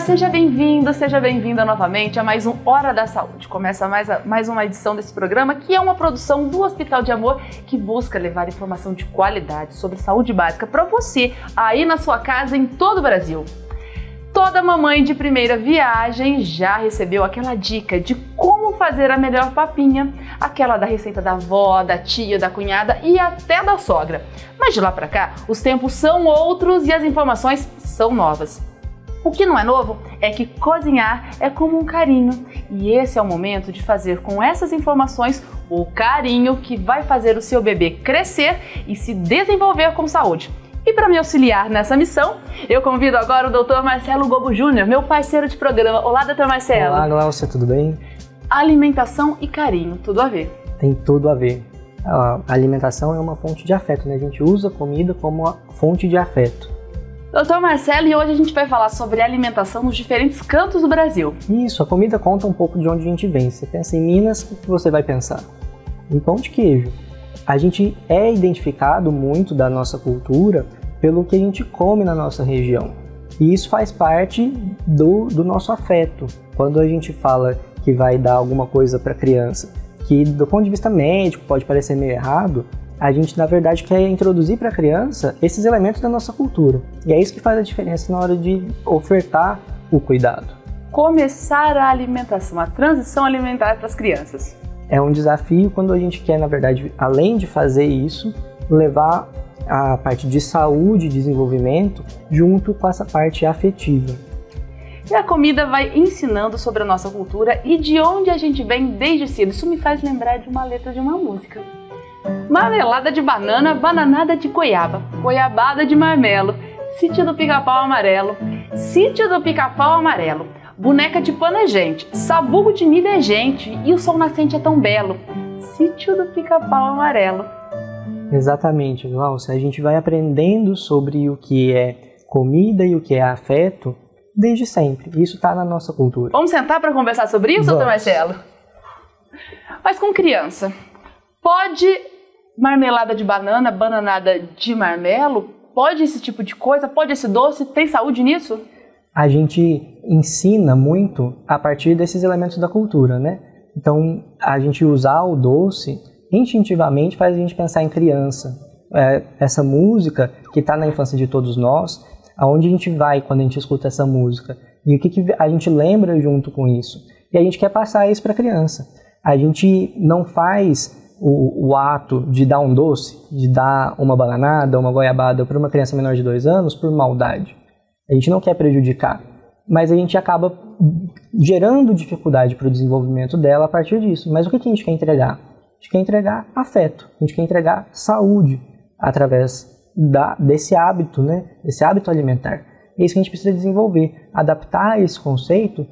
seja bem-vindo, seja bem-vinda novamente a mais um Hora da Saúde. Começa mais uma edição desse programa, que é uma produção do Hospital de Amor, que busca levar informação de qualidade sobre saúde básica para você, aí na sua casa, em todo o Brasil. Toda mamãe de primeira viagem já recebeu aquela dica de como fazer a melhor papinha, aquela da receita da avó, da tia, da cunhada e até da sogra. Mas de lá para cá, os tempos são outros e as informações são novas. O que não é novo é que cozinhar é como um carinho, e esse é o momento de fazer com essas informações o carinho que vai fazer o seu bebê crescer e se desenvolver com saúde. E para me auxiliar nessa missão, eu convido agora o Dr. Marcelo Gobo Júnior, meu parceiro de programa. Olá, Dr. Marcelo. Olá, Glaucia, tudo bem? Alimentação e carinho, tudo a ver? Tem tudo a ver. A alimentação é uma fonte de afeto, né? A gente usa a comida como uma fonte de afeto. Doutor Marcelo, e hoje a gente vai falar sobre alimentação nos diferentes cantos do Brasil. Isso, a comida conta um pouco de onde a gente vem. Você pensa em Minas, o que você vai pensar? Em pão de queijo. A gente é identificado muito da nossa cultura pelo que a gente come na nossa região. E isso faz parte do nosso afeto. Quando a gente fala que vai dar alguma coisa para a criança, que do ponto de vista médico pode parecer meio errado, a gente, na verdade, quer introduzir para a criança esses elementos da nossa cultura. E é isso que faz a diferença na hora de ofertar o cuidado. Começar a alimentação, a transição alimentar para as crianças. É um desafio quando a gente quer, na verdade, além de fazer isso, levar a parte de saúde e desenvolvimento junto com essa parte afetiva. E a comida vai ensinando sobre a nossa cultura e de onde a gente vem desde cedo. Isso me faz lembrar de uma letra de uma música. Marmelada de banana, bananada de goiaba, goiabada de marmelo, sítio do pica-pau amarelo, sítio do pica-pau amarelo, boneca de pano é gente, sabugo de milho é gente e o sol nascente é tão belo, sítio do pica-pau amarelo. Exatamente, Glaucia, a gente vai aprendendo sobre o que é comida e o que é afeto desde sempre, isso está na nossa cultura. Vamos sentar para conversar sobre isso, doutor Marcelo? Mas com criança, pode marmelada de banana, bananada de marmelo? Pode esse tipo de coisa? Pode esse doce? Tem saúde nisso? A gente ensina muito a partir desses elementos da cultura, né? Então, a gente usar o doce instintivamente faz a gente pensar em criança. Essa música que está na infância de todos nós, aonde a gente vai quando a gente escuta essa música? E o que a gente lembra junto com isso? E a gente quer passar isso para a criança. A gente não faz o ato de dar um doce, de dar uma bananada, uma goiabada para uma criança menor de 2 anos por maldade. A gente não quer prejudicar, mas a gente acaba gerando dificuldade para o desenvolvimento dela a partir disso. Mas o que a gente quer entregar? A gente quer entregar afeto, a gente quer entregar saúde através desse hábito, né? Desse hábito alimentar. É isso que a gente precisa desenvolver, adaptar esse conceito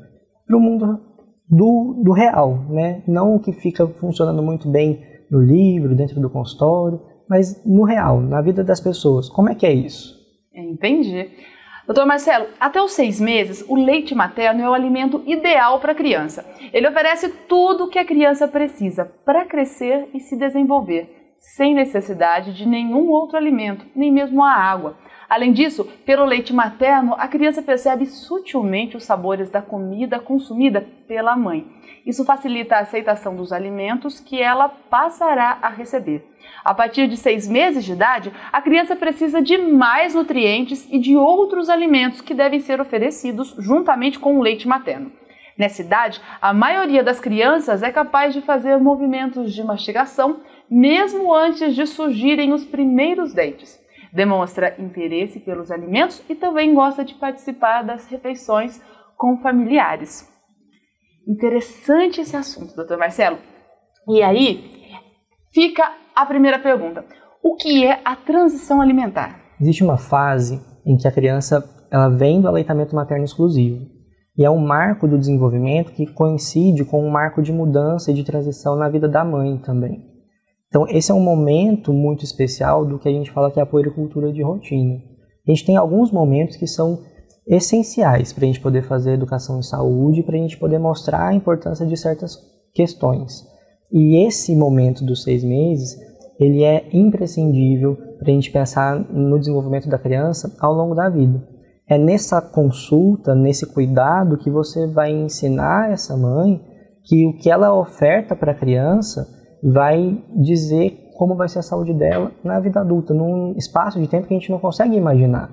para o mundo do real, né? Não o que fica funcionando muito bem no livro, dentro do consultório, mas no real, na vida das pessoas. Como é que é isso? Entendi. Doutor Marcelo, até os 6 meses, o leite materno é o alimento ideal para a criança. Ele oferece tudo o que a criança precisa para crescer e se desenvolver, sem necessidade de nenhum outro alimento, nem mesmo a água. Além disso, pelo leite materno, a criança percebe sutilmente os sabores da comida consumida pela mãe. Isso facilita a aceitação dos alimentos que ela passará a receber. A partir de 6 meses de idade, a criança precisa de mais nutrientes e de outros alimentos que devem ser oferecidos juntamente com o leite materno. Nessa idade, a maioria das crianças é capaz de fazer movimentos de mastigação, mesmo antes de surgirem os primeiros dentes. Demonstra interesse pelos alimentos e também gosta de participar das refeições com familiares. Interessante esse assunto, doutor Marcelo. E aí, fica a primeira pergunta. O que é a transição alimentar? Existe uma fase em que a criança ela vem do aleitamento materno exclusivo. E é um marco do desenvolvimento que coincide com um marco de mudança e de transição na vida da mãe também. Então, esse é um momento muito especial do que a gente fala que é a puericultura de rotina. A gente tem alguns momentos que são essenciais para a gente poder fazer educação em saúde, para a gente poder mostrar a importância de certas questões. E esse momento dos 6 meses, ele é imprescindível para a gente pensar no desenvolvimento da criança ao longo da vida. é nessa consulta, nesse cuidado, que você vai ensinar essa mãe que o que ela oferta para a criança vai dizer como vai ser a saúde dela na vida adulta, num espaço de tempo que a gente não consegue imaginar.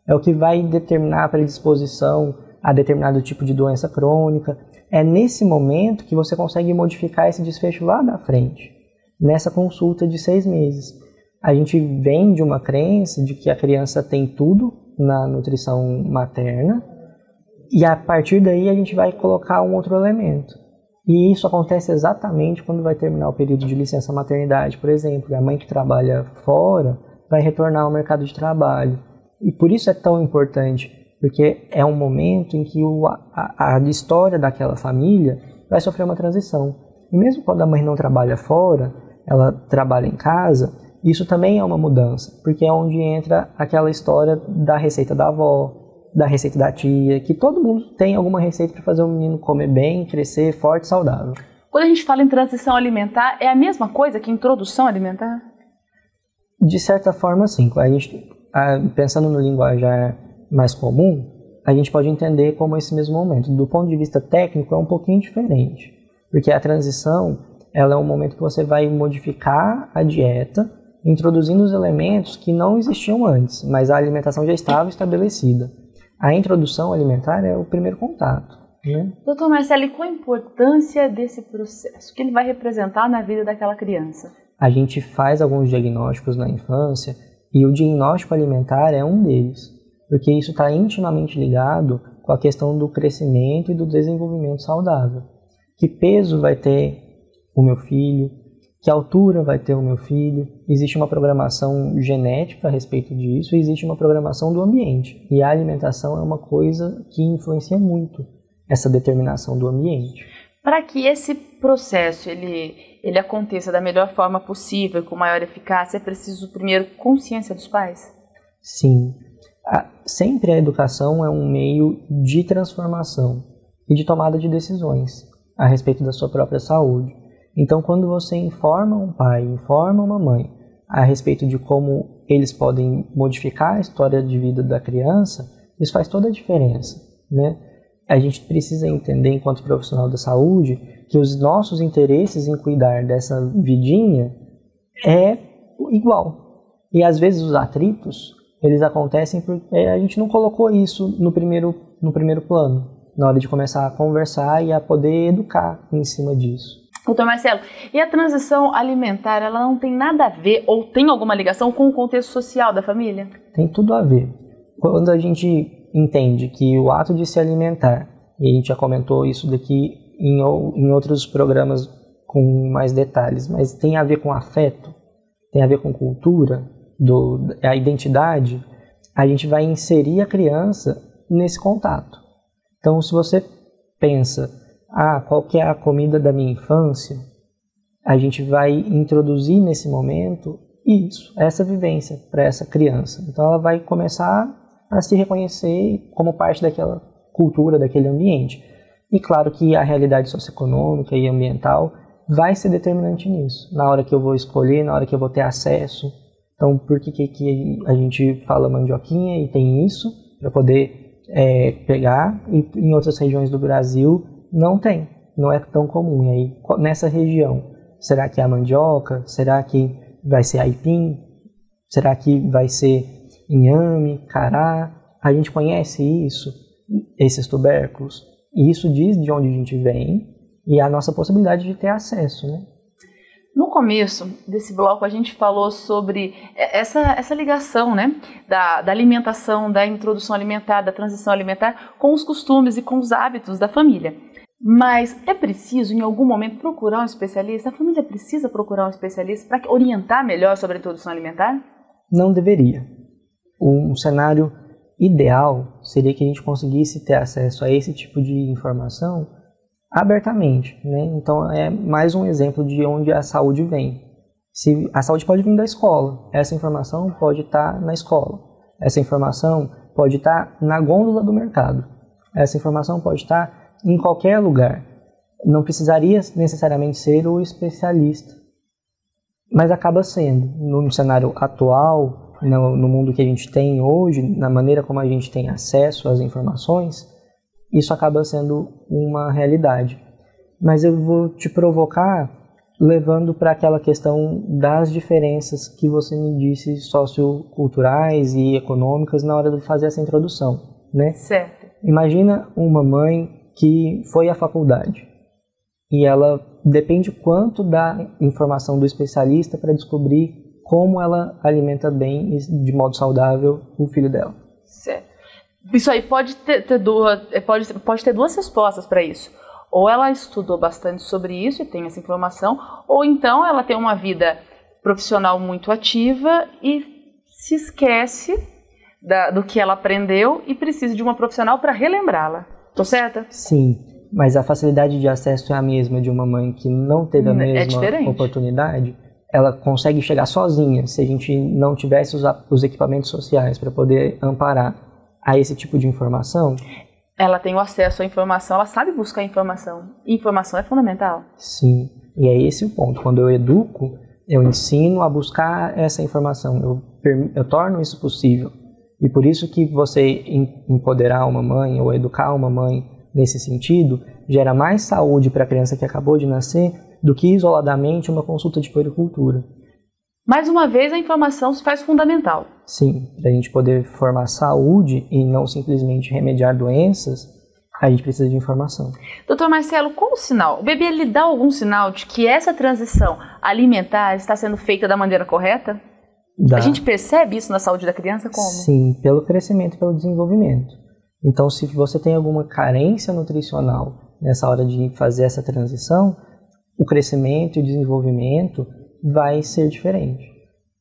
É o que vai determinar a predisposição a determinado tipo de doença crônica. É nesse momento que você consegue modificar esse desfecho lá da frente, nessa consulta de 6 meses. A gente vem de uma crença de que a criança tem tudo na nutrição materna, e a partir daí a gente vai colocar um outro elemento. E isso acontece exatamente quando vai terminar o período de licença maternidade, por exemplo. A mãe que trabalha fora vai retornar ao mercado de trabalho. E por isso é tão importante, porque é um momento em que a história daquela família vai sofrer uma transição. E mesmo quando a mãe não trabalha fora, ela trabalha em casa, isso também é uma mudança, porque é onde entra aquela história da receita da avó, da receita da tia, que todo mundo tem alguma receita para fazer o menino comer bem, crescer forte e saudável. Quando a gente fala em transição alimentar, é a mesma coisa que introdução alimentar? De certa forma, sim. A gente, pensando no linguajar mais comum, a gente pode entender como esse mesmo momento. Do ponto de vista técnico, é um pouquinho diferente, porque a transição ela é um momento que você vai modificar a dieta, introduzindo os elementos que não existiam antes, mas a alimentação já estava estabelecida. A introdução alimentar é o primeiro contato, né? Doutor Marcelo, e qual a importância desse processo? O que ele vai representar na vida daquela criança? A gente faz alguns diagnósticos na infância e o diagnóstico alimentar é um deles, porque isso está intimamente ligado com a questão do crescimento e do desenvolvimento saudável. Que peso vai ter o meu filho? Que altura vai ter o meu filho? Existe uma programação genética a respeito disso e existe uma programação do ambiente. E a alimentação é uma coisa que influencia muito essa determinação do ambiente. Para que esse processo ele aconteça da melhor forma possível, com maior eficácia, é preciso primeiro consciência dos pais? Sim. Sempre a educação é um meio de transformação e de tomada de decisões a respeito da sua própria saúde. Então, quando você informa um pai, informa uma mãe a respeito de como eles podem modificar a história de vida da criança, isso faz toda a diferença, né? A gente precisa entender, enquanto profissional da saúde, que os nossos interesses em cuidar dessa vidinha é igual. E, às vezes, os atritos, eles acontecem porque a gente não colocou isso no primeiro plano, na hora de começar a conversar e a poder educar em cima disso. Doutor Marcelo, e a transição alimentar, ela não tem nada a ver ou tem alguma ligação com o contexto social da família? Tem tudo a ver. Quando a gente entende que o ato de se alimentar, e a gente já comentou isso daqui em outros programas com mais detalhes, mas tem a ver com afeto, tem a ver com cultura, a identidade, a gente vai inserir a criança nesse contato. Então, se você pensa, qual que é a comida da minha infância, a gente vai introduzir nesse momento essa vivência para essa criança. Então ela vai começar a se reconhecer como parte daquela cultura, daquele ambiente. E claro que a realidade socioeconômica e ambiental vai ser determinante nisso, na hora que eu vou escolher, na hora que eu vou ter acesso. Então por que a gente fala mandioquinha e tem isso, para poder pegar, e em outras regiões do Brasil não tem, não é tão comum. E aí, nessa região, será que é a mandioca? Será que vai ser aipim? Será que vai ser inhame, cará? A gente conhece isso, esses tubérculos, e isso diz de onde a gente vem e a nossa possibilidade de ter acesso, né? No começo desse bloco a gente falou sobre essa ligação, né, da alimentação, da introdução alimentar, da transição alimentar com os costumes e com os hábitos da família. Mas é preciso, em algum momento, procurar um especialista? A família precisa procurar um especialista para orientar melhor sobre a introdução alimentar? Não deveria. Um cenário ideal seria que a gente conseguisse ter acesso a esse tipo de informação abertamente, né? Então é mais um exemplo de onde a saúde vem. A saúde pode vir da escola, essa informação pode estar na escola, essa informação pode estar na gôndola do mercado, essa informação pode estar em qualquer lugar. Não precisaria necessariamente ser o especialista, mas acaba sendo. No cenário atual, no mundo que a gente tem hoje, na maneira como a gente tem acesso às informações, isso acaba sendo uma realidade. Mas eu vou te provocar levando para aquela questão das diferenças que você me disse socioculturais e econômicas na hora de fazer essa introdução, né? Certo. Imagina uma mãe que foi à faculdade e ela depende quanto da informação do especialista para descobrir como ela alimenta bem e de modo saudável o filho dela. Certo. Isso aí pode ter duas respostas para isso. Ou ela estudou bastante sobre isso e tem essa informação, ou então ela tem uma vida profissional muito ativa e se esquece do que ela aprendeu e precisa de uma profissional para relembrá-la. Estou certa? Sim, mas a facilidade de acesso é a mesma de uma mãe que não teve a mesma oportunidade. Ela consegue chegar sozinha se a gente não tivesse os equipamentos sociais para poder amparar a esse tipo de informação. Ela tem o acesso à informação, ela sabe buscar informação. Informação é fundamental. Sim, e é esse o ponto. Quando eu educo, eu ensino a buscar essa informação, eu torno isso possível. E por isso que você empoderar uma mãe ou educar uma mãe nesse sentido gera mais saúde para a criança que acabou de nascer do que isoladamente uma consulta de puericultura. Mais uma vez, a informação se faz fundamental. Sim, para a gente poder formar saúde e não simplesmente remediar doenças, a gente precisa de informação. Doutor Marcelo, qual o sinal? O bebê ele dá algum sinal de que essa transição alimentar está sendo feita da maneira correta? Dá. A gente percebe isso na saúde da criança como? Sim, pelo crescimento e pelo desenvolvimento. Então, se você tem alguma carência nutricional nessa hora de fazer essa transição, o crescimento e o desenvolvimento vai ser diferente.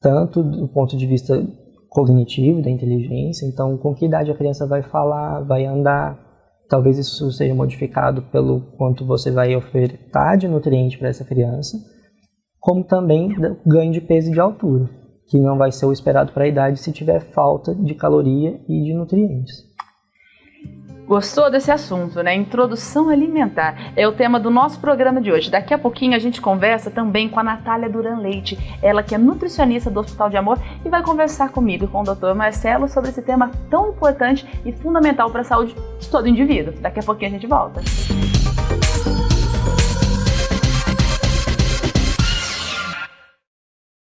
Tanto do ponto de vista cognitivo, da inteligência, então com que idade a criança vai falar, vai andar, talvez isso seja modificado pelo quanto você vai ofertar de nutriente para essa criança, como também ganho de peso e de altura, que não vai ser o esperado para a idade se tiver falta de caloria e de nutrientes. Gostou desse assunto, né? Introdução alimentar é o tema do nosso programa de hoje. Daqui a pouquinho a gente conversa também com a Natália Duran Leite, ela que é nutricionista do Hospital de Amor e vai conversar comigo e com o Dr. Marcelo sobre esse tema tão importante e fundamental para a saúde de todo indivíduo. Daqui a pouquinho a gente volta.